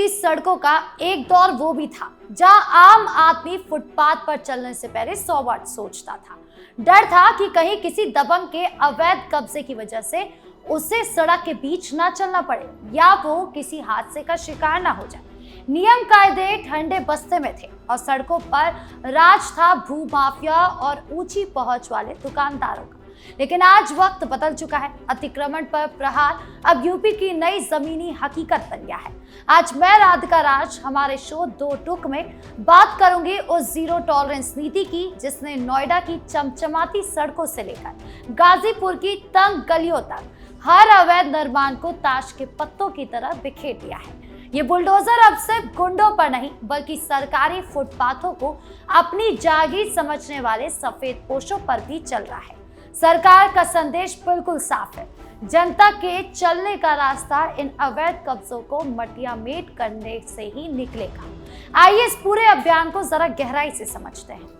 की सड़कों का एक दौर वो भी था जहां आम आदमी फुटपाथ पर चलने से पहले 100 बार सोचता था। डर था कि कहीं किसी दबंग के अवैध कब्जे की वजह से उसे सड़क के बीच ना चलना पड़े या वो किसी हादसे का शिकार ना हो जाए। नियम कायदे ठंडे बस्ते में थे और सड़कों पर राज था भू माफिया और ऊंची पहुंच वाले दुकानदारों का। लेकिन आज वक्त बदल चुका है। अतिक्रमण पर प्रहार अब यूपी की नई जमीनी हकीकत बन गया है। आज मैं राधिका राज हमारे शो दो टुक में बात करूंगी उस जीरो टॉलरेंस नीति की जिसने नोएडा की चमचमाती सड़कों से लेकर गाजीपुर की तंग गलियों तक हर अवैध निर्माण को ताश के पत्तों की तरह बिखेर दिया है। ये बुलडोजर अब सिर्फ गुंडों पर नहीं बल्कि सरकारी फुटपाथों को अपनी जागीर समझने वाले सफेद पोशों पर भी चल रहा है। सरकार का संदेश बिल्कुल साफ है, जनता के चलने का रास्ता इन अवैध कब्जों को मटियामेट करने से ही निकलेगा। आइए इस पूरे अभियान को जरा गहराई से समझते हैं।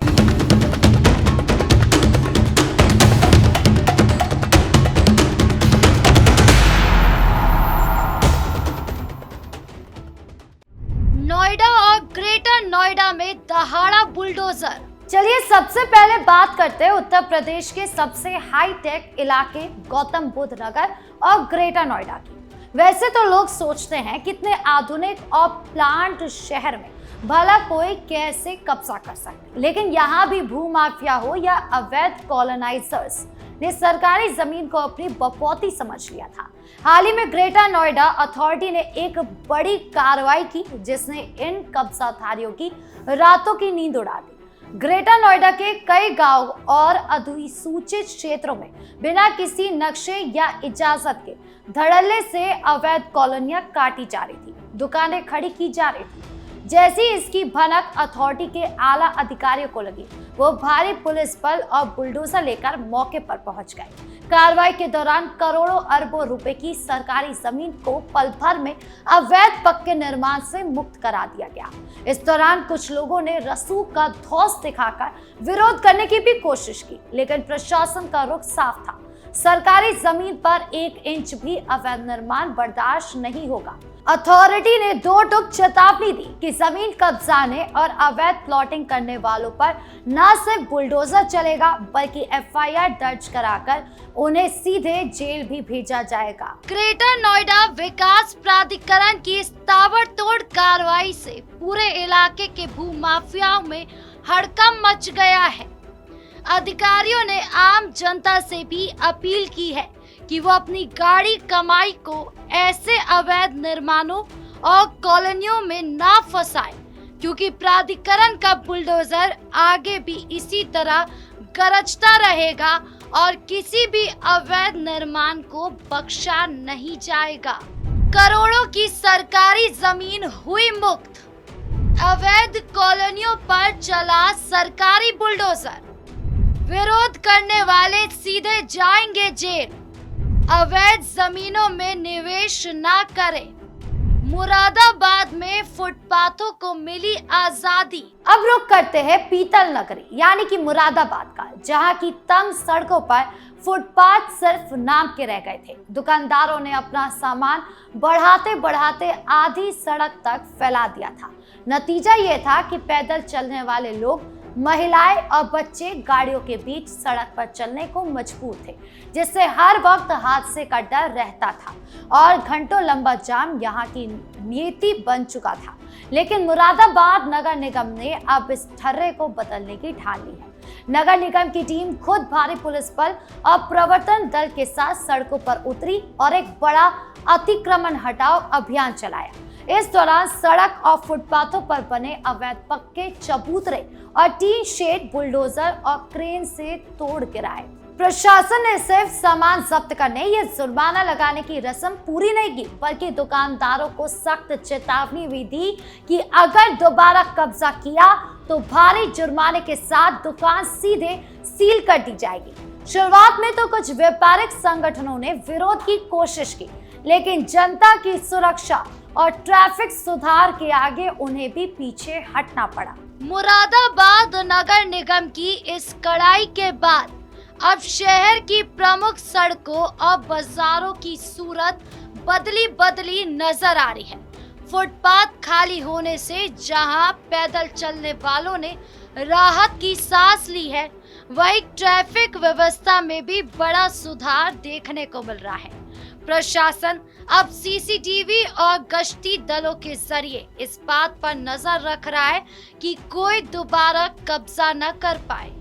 नोएडा और ग्रेटर नोएडा में दहाड़ा बुलडोजर। चलिए सबसे पहले बात करते हैं उत्तर प्रदेश के सबसे हाईटेक इलाके गौतम बुद्ध नगर और ग्रेटर नोएडा की। वैसे तो लोग सोचते हैं कितने आधुनिक और प्लांट शहर में भला कोई कैसे कब्जा कर सकते, लेकिन यहाँ भी भू माफिया हो या अवैध कॉलोनाइजर्स ने सरकारी जमीन को अपनी बपौती समझ लिया था। हाल ही में ग्रेटर नोएडा अथॉरिटी ने एक बड़ी कार्रवाई की जिसने इन कब्जाधारियों की रातों की नींद उड़ा दी। ग्रेटर नोएडा के कई गांव और अधिसूचित क्षेत्रों में बिना किसी नक्शे या इजाजत के धड़ल्ले से अवैध कॉलोनियां काटी जा रही थी, दुकानें खड़ी की जा रही थी। जैसी इसकी भनक अथॉरिटी के आला अधिकारियों को लगी, वो भारी पुलिस बल और बुलडोजर लेकर मौके पर पहुंच गए। कार्रवाई के दौरान करोड़ों अरबों रुपए की सरकारी जमीन को पल भर में अवैध पक्के निर्माण से मुक्त करा दिया गया। इस दौरान कुछ लोगों ने रसूख का धौंस दिखाकर विरोध करने की भी कोशिश की, लेकिन प्रशासन का रुख साफ था। सरकारी जमीन पर 1 इंच भी अवैध निर्माण बर्दाश्त नहीं होगा। अथॉरिटी ने दो टुक चेतावनी दी कि जमीन कब्जाने और अवैध प्लॉटिंग करने वालों पर न सिर्फ बुलडोजर चलेगा बल्कि एफआईआर दर्ज कराकर उन्हें सीधे जेल भी भेजा जाएगा। ग्रेटर नोएडा विकास प्राधिकरण की इस ताबड़तोड़ कार्रवाई से पूरे इलाके के भू माफियाओं में हड़कंप मच गया है। अधिकारियों ने आम जनता से भी अपील की है कि वो अपनी गाड़ी कमाई को ऐसे अवैध निर्माणों और कॉलोनियों में ना फंसाए, क्योंकि प्राधिकरण का बुलडोजर आगे भी इसी तरह गरजता रहेगा और किसी भी अवैध निर्माण को बख्शा नहीं जाएगा। करोड़ों की सरकारी जमीन हुई मुक्त, अवैध कॉलोनियों पर चला सरकारी बुलडोजर, विरोध करने वाले सीधे जाएंगे जेल, अवैध जमीनों में निवेश ना करें। मुरादाबाद में फुटपाथों को मिली आजादी। अब रुक करते हैं पीतल नगरी यानी कि मुरादाबाद का, जहां की तंग सड़कों पर फुटपाथ सिर्फ नाम के रह गए थे। दुकानदारों ने अपना सामान बढ़ाते बढ़ाते आधी सड़क तक फैला दिया था। नतीजा ये था कि पैदल चलने वाले लोग, महिलाएं और बच्चे गाड़ियों के बीच सड़क पर चलने को मजबूर थे, जिससे हर वक्त हादसे का डर रहता था और घंटों लंबा जाम यहाँ की नीति बन चुका था। लेकिन मुरादाबाद नगर निगम ने अब इस ठर्रे को बदलने की ठान ली है। नगर निगम की टीम खुद भारी पुलिस बल और प्रवर्तन दल के साथ सड़कों पर उतरी और एक बड़ा अतिक्रमण हटाओ अभियान चलाया। इस दौरान सड़क और फुटपाथों पर बने अवैध पक्के, चबूतरे और टीन शेड बुलडोजर और क्रेन से तोड़ गिराए। प्रशासन ने सिर्फ सामान जब्त करने या जुर्माना लगाने की रस्म पूरी नहीं की, बल्कि दुकानदारों को सख्त चेतावनी भी दी कि अगर दोबारा कब्जा किया तो भारी जुर्माने के साथ दुकान सीधे सील कर दी जाएगी। शुरुआत में तो कुछ व्यापारिक संगठनों ने विरोध की कोशिश की, लेकिन जनता की सुरक्षा और ट्रैफिक सुधार के आगे उन्हें भी पीछे हटना पड़ा। मुरादाबाद नगर निगम की इस कड़ाई के बाद अब शहर की प्रमुख सड़कों और बाजारों की सूरत बदली नजर आ रही है। फुटपाथ खाली होने से जहां पैदल चलने वालों ने राहत की सांस ली है, वहीं ट्रैफिक व्यवस्था में भी बड़ा सुधार देखने को मिल रहा है। प्रशासन अब सीसीटीवी और गश्ती दलों के जरिए इस बात पर नजर रख रहा है कि कोई दोबारा कब्जा न कर पाए।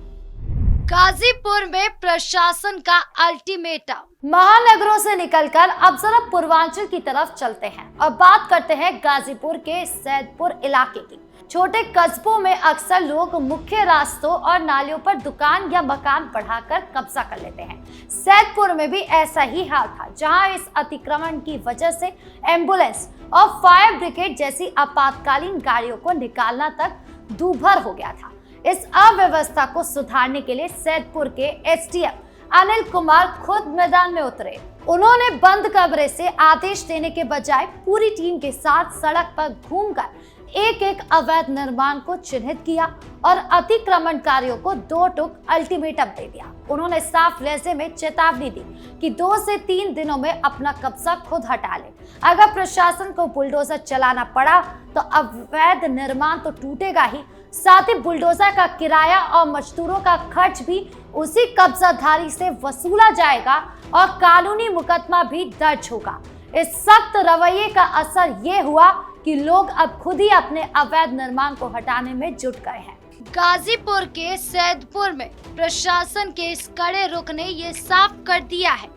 गाजीपुर में प्रशासन का अल्टीमेटम। महानगरों से निकलकर अब जरा पूर्वांचल की तरफ चलते हैं और बात करते हैं गाजीपुर के सैदपुर इलाके की। छोटे कस्बों में अक्सर लोग मुख्य रास्तों और नालियों पर दुकान या मकान बढ़ाकर कब्जा कर लेते हैं। सैदपुर में भी ऐसा ही हाल था, जहां इस अतिक्रमण की वजह से एम्बुलेंस और फायर ब्रिगेड जैसी आपातकालीन गाड़ियों को निकालना तक दूभर हो गया था। इस अव्यवस्था को सुधारने के लिए सैदपुर के एसडीएम अनिल कुमार खुद मैदान में उतरे। उन्होंने बंद कमरे से आदेश देने के बजाय पूरी टीम के साथ सड़क पर घूमकर एक एक अवैध निर्माण को चिन्हित किया और अतिक्रमणकारियों को 2 टूक अल्टीमेटम दे दिया। उन्होंने साफ लहजे में चेतावनी दी कि 2 से 3 दिनों में अपना कब्जा खुद हटा ले। अगर प्रशासन को बुलडोजर चलाना पड़ा तो अवैध निर्माण तो टूटेगा ही, साथ ही बुलडोजर का किराया और मजदूरों का खर्च भी उसी कब्जाधारी से वसूला जाएगा और कानूनी मुकदमा भी दर्ज होगा। इस सख्त रवैये का असर ये हुआ कि लोग अब खुद ही अपने अवैध निर्माण को हटाने में जुट गए हैं। गाजीपुर के सैदपुर में प्रशासन के इस कड़े रुख ने ये साफ कर दिया है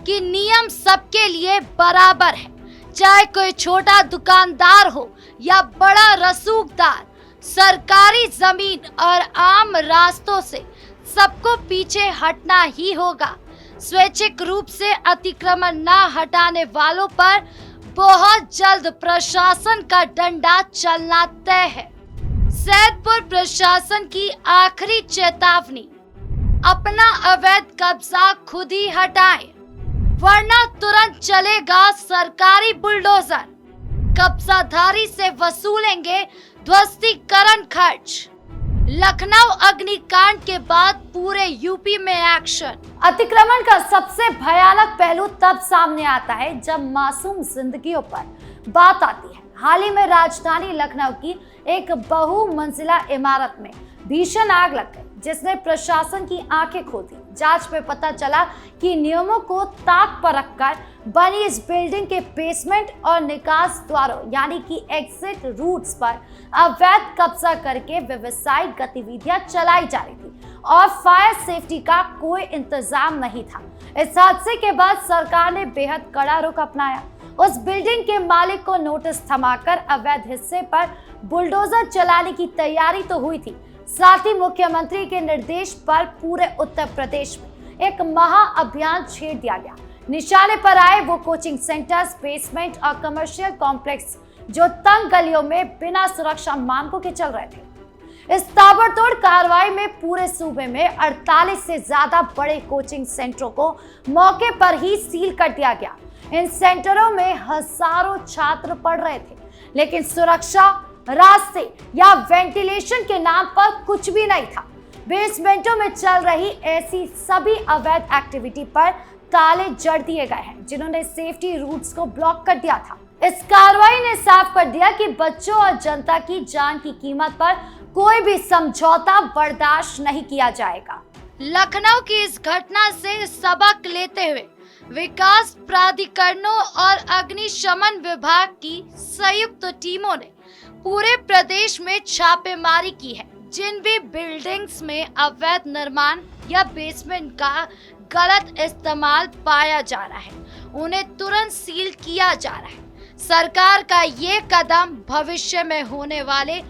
कि नियम सबके लिए बराबर है, चाहे कोई छोटा दुकानदार हो या बड़ा रसूखदार। सरकारी जमीन और आम रास्तों से सबको पीछे हटना ही होगा। स्वैच्छिक रूप से अतिक्रमण न हटाने वालों पर बहुत जल्द प्रशासन का डंडा चलना तय है। सैदपुर प्रशासन की आखिरी चेतावनी, अपना अवैध कब्जा खुद ही हटाएं, वरना तुरंत चलेगा सरकारी बुलडोजर। कब्जाधारी से वसूलेंगे ध्वस्तीकरण खर्च। लखनऊ अग्निकांड के बाद पूरे यूपी में एक्शन। अतिक्रमण का सबसे भयानक पहलू तब सामने आता है जब मासूम जिंदगियों पर बात आती है। हाल ही में राजधानी लखनऊ की एक बहुमंजिला इमारत में भीषण आग लग गई, जिसने प्रशासन की आंखें खोल दी। जांच में पता चला कि नियमों को ताक पर रखकर बनी इस बिल्डिंग के बेसमेंट और निकास द्वारों यानी कि एग्जिट रूट्स पर अवैध कब्जा करके व्यवसायिक गतिविधियां चलाई जा रही थी और फायर सेफ्टी का कोई इंतजाम नहीं था। इस हादसे के बाद सरकार ने बेहद कड़ा रुख अपनाया। उस बिल्डिंग के मालिक को नोटिस थमाकर अवैध हिस्से पर बुलडोजर चलाने की तैयारी तो हुई थी, साथ ही मुख्यमंत्री के निर्देश पर पूरे उत्तर प्रदेश में एक महाअभियान छेड़ दिया गया। निशाने पर आए वो कोचिंग सेंटर्स, बेसमेंट और कमर्शियल कॉम्प्लेक्स जो तंग गलियों में बिना सुरक्षा मानकों के चल रहे थे। इस ताबड़तोड़ कार्रवाई में पूरे सूबे में 48 से ज्यादा बड़े कोचिंग सेंटरों को मौके पर ही सील कर दिया गया। इन सेंटरों में हजारों छात्र पढ़ रहे थे, लेकिन सुरक्षा, रास्ते या वेंटिलेशन के नाम पर कुछ भी नहीं था। बेसमेंटों में चल रही ऐसी सभी अवैध एक्टिविटी पर ताले जड़ दिए गए हैं, जिन्होंने सेफ्टी रूट्स को ब्लॉक कर दिया था। इस कार्रवाई ने साफ कर दिया कि बच्चों और जनता की जान की कीमत पर कोई भी समझौता बर्दाश्त नहीं किया जाएगा। लखनऊ की इस घटना से सबक लेते हुए विकास प्राधिकरणों और अग्निशमन विभाग की संयुक्त टीमों ने पूरे प्रदेश में छापेमारी की है। जिन भी बिल्डिंग्स में अवैध निर्माण या बेसमेंट का गलत इस्तेमाल पाया जा रहा है, उन्हें तुरंत सील किया जा रहा है। सरकार का ये कदम भविष्य में होने वाले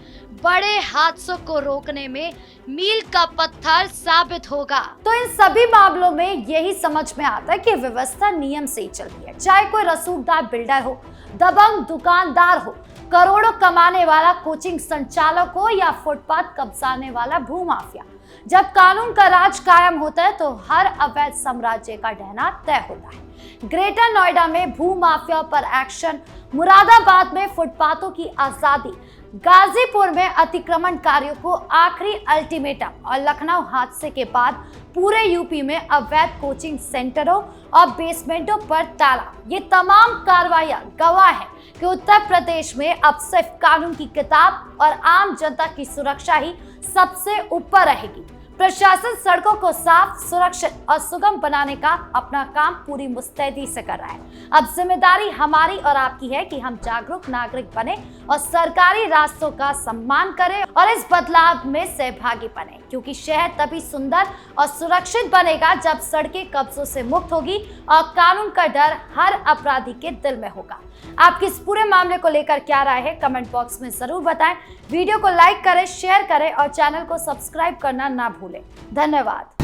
बड़े हादसों को रोकने में मील का पत्थर साबित होगा। तो इन सभी मामलों में यही समझ में आता है कि व्यवस्था नियम से ही चलती है, चाहे कोई रसूखदार बिल्डर हो, दबंग दुकानदार हो, करोड़ों कमाने वाला कोचिंग संचालक हो या फुटपाथ कब्जाने वाला भूमाफिया। जब कानून का राज कायम होता है तो हर अवैध साम्राज्य का ढहना तय होता है। ग्रेटर नोएडा में भूमाफिया पर एक्शन, मुरादाबाद में फुटपाथों की आजादी, गाजीपुर में अतिक्रमणकारियों को आखिरी अल्टीमेटम और लखनऊ हादसे के बाद पूरे यूपी में अवैध कोचिंग सेंटरों और बेसमेंटों पर ताला। ये तमाम कार्रवाइयां गवाह है कि उत्तर प्रदेश में अब सिर्फ कानून की किताब और आम जनता की सुरक्षा ही सबसे ऊपर रहेगी। प्रशासन सड़कों को साफ, सुरक्षित और सुगम बनाने का अपना काम पूरी मुस्तैदी से कर रहा है। अब जिम्मेदारी हमारी और आपकी है कि हम जागरूक नागरिक बने और सरकारी रास्तों का सम्मान करें और इस बदलाव में सहभागी बने, क्योंकि शहर तभी सुंदर और सुरक्षित बनेगा जब सड़कें कब्जों से मुक्त होगी और कानून का डर हर अपराधी के दिल में होगा। आपकी इस पूरे मामले को लेकर क्या राय है, कमेंट बॉक्स में जरूर बताएं। वीडियो को लाइक करें, शेयर करें और चैनल को सब्सक्राइब करना ना भूलें। धन्यवाद।